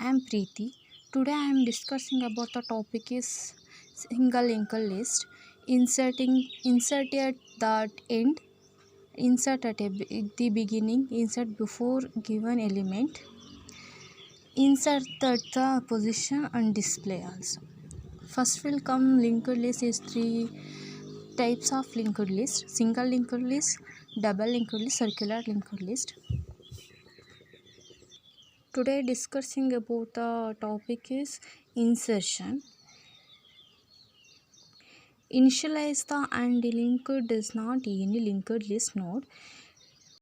I am Preeti. Today I am discussing about the topic is single linked list. Insert at the end, insert at the beginning, insert before given element, insert at the position and display also. First will come linked list is three types of linked list: single linked list, double linked list, circular linked list. Today discussing about the topic is insertion. Initialize the and linked does not any linked list node.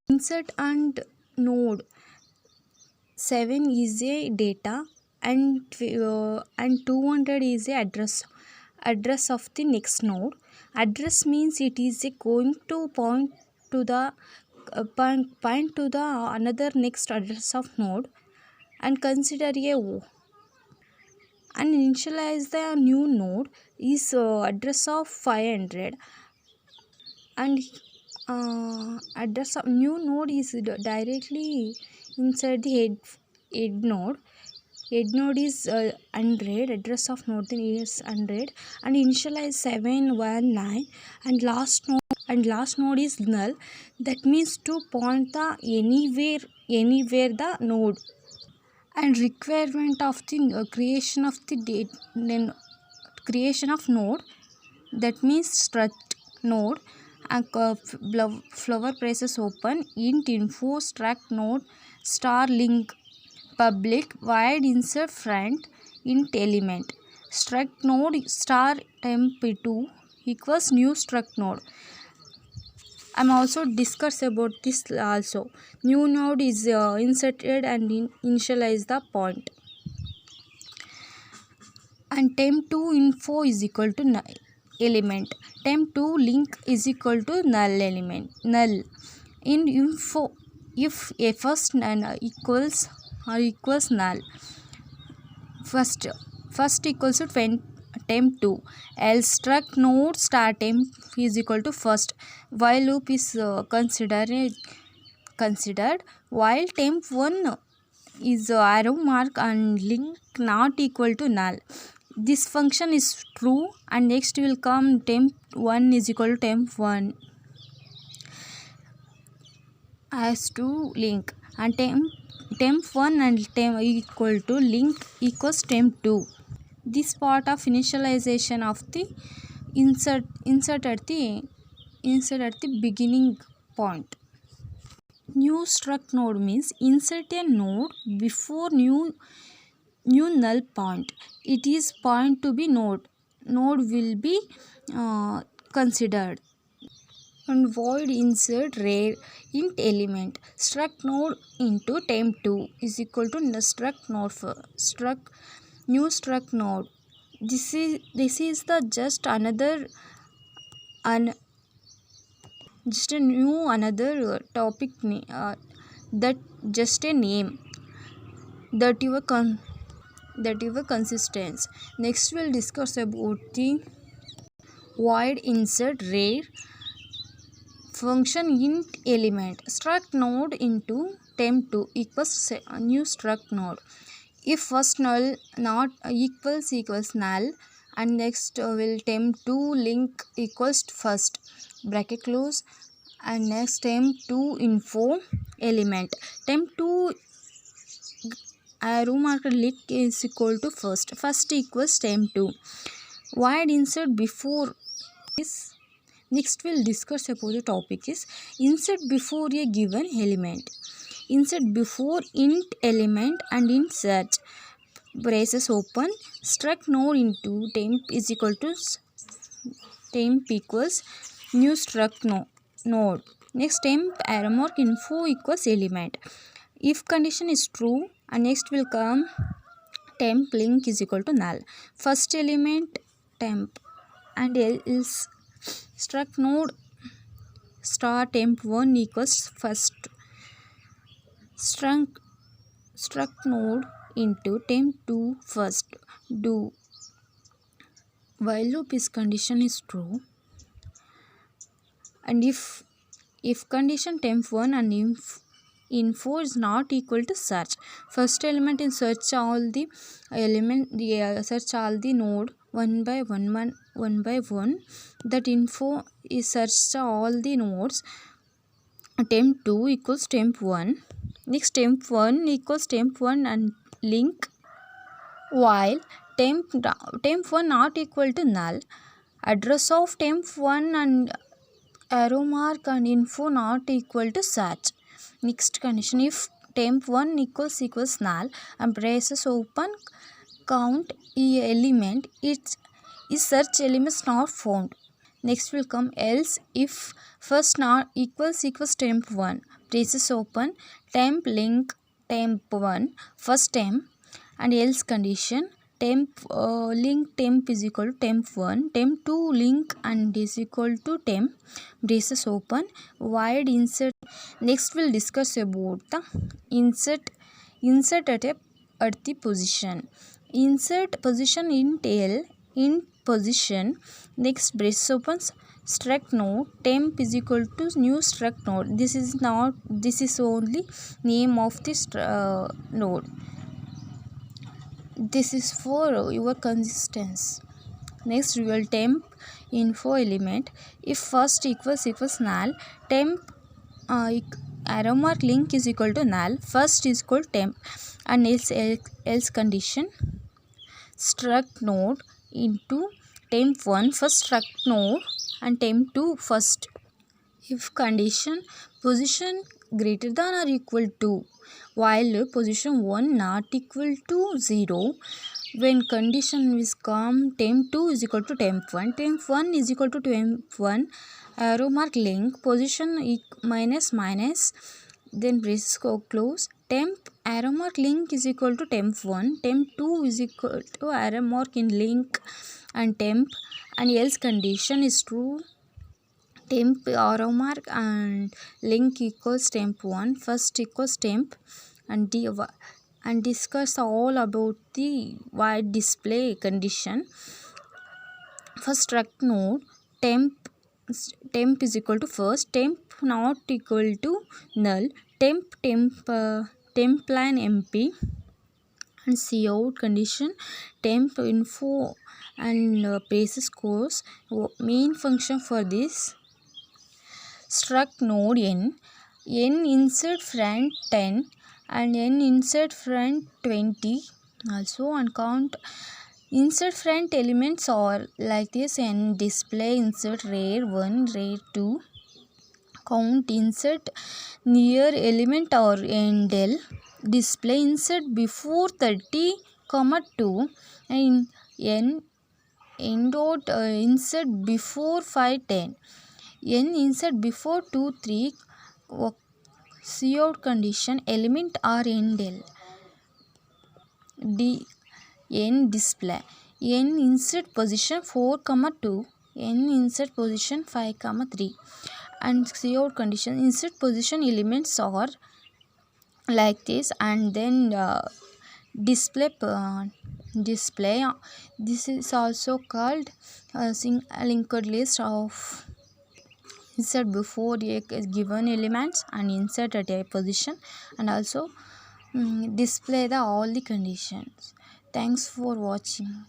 Insert and node 7 is a data and 200 is a address of the next node. Address means it is a going to point to the point to the another next address of node, and consider a and initialize the new node is address of 500, and address of new node is directly inside the head node. Head node is 100, address of node then is 100, and initialize 719, and last node is null. That means to point the anywhere the node. And requirement of the creation of the creation of node, that means struct node and flower braces open int info struct node star link public void insert front int element struct node star temp2 equals new struct node. I am also discuss about this also. New node is inserted and initialize the point. And temp2 info is equal to element. Temp2 link is equal to null element. Null. In info, if a first equals null, first equals to temp2, else struct node star temp is equal to first. While loop is considered while temp1 is arrow mark and link not equal to null. This function is true, and next will come temp1 is equal to temp1 as to link, and temp1 and temp equal to link equals temp2. This part of initialization of the insert at the beginning point. New struct node means insert a node before new null point. It is point to be node will be considered. And void insert rare int element struct node into temp2 is equal to struct node for new struct node. This is the just another just a new another topic that just a name that your consistence. Next we'll discuss about the void insert rare function int element struct node into temp2 equals new struct node. If first null not equals null, and next will temp2 link equals first bracket close, and next temp2 info element temp2 arrow marker link is equal to first equals temp2. Void insert before is. Next we'll discuss about the topic is insert before a given element. Insert before int element and insert braces open struct node into temp is equal to temp equals new struct node. Next temp arrow mark info equals element. If condition is true, and next will come temp link is equal to null. First element temp and else struct node star temp1 equals first struct node into temp2 first do while loop is condition is true, and if condition temp1 and info is not equal to search. First element in search all the search all the node one by one. That info is searched all the nodes. Temp 2 equals temp 1. Next temp 1 equals temp 1 and link, while temp 1 not equal to null. Address of temp 1 and arrow mark and info not equal to search. Next condition, if temp 1 equals null and braces open, count element, is search elements not found. Next will come else, if first not equals temp 1, braces open, temp link temp 1 first temp, and else condition, temp link temp is equal to temp 1, temp 2 link and is equal to temp, braces open, void insert. Next we'll discuss about the insert at the position. Insert position int L in position. Next braces opens, struct node temp is equal to new struct node. This is only name of this node. This is for your consistency. Next we will temp info element, if first equals null, temp arrow mark link is equal to null, first is equal to temp, and else condition, struct node into temp 1 first struct node and temp 2 first. If condition position greater than or equal to, while position 1 not equal to 0, when condition is come, temp 2 is equal to temp 1, temp 1 is equal to temp 1, arrow mark link, position minus, then braces close, temp arrow mark link is equal to temp 1, temp 2 is equal to arrow mark in link and temp, and else condition is true, temp arrow mark and link equals temp 1, first equals temp, and discuss all about the void display condition. First struct node temp is equal to first, temp not equal to null, temp line empty, and cout condition, temp info and braces course. Main function for this struct node n insert front 10 and n insert front 20 also, and count insert front elements are like this: n display insert rare 1 rare 2, count insert near element or endl, display insert before 30, 2, and n dot insert before 5 10, n insert before 2 3, cout condition element or endl, n display, n insert position 4 2, n insert position 5 3, and cout condition insert position elements are like this, and then display this is also called linked list of insert before a given elements and insert at a position, and also display all the conditions. Thanks for watching.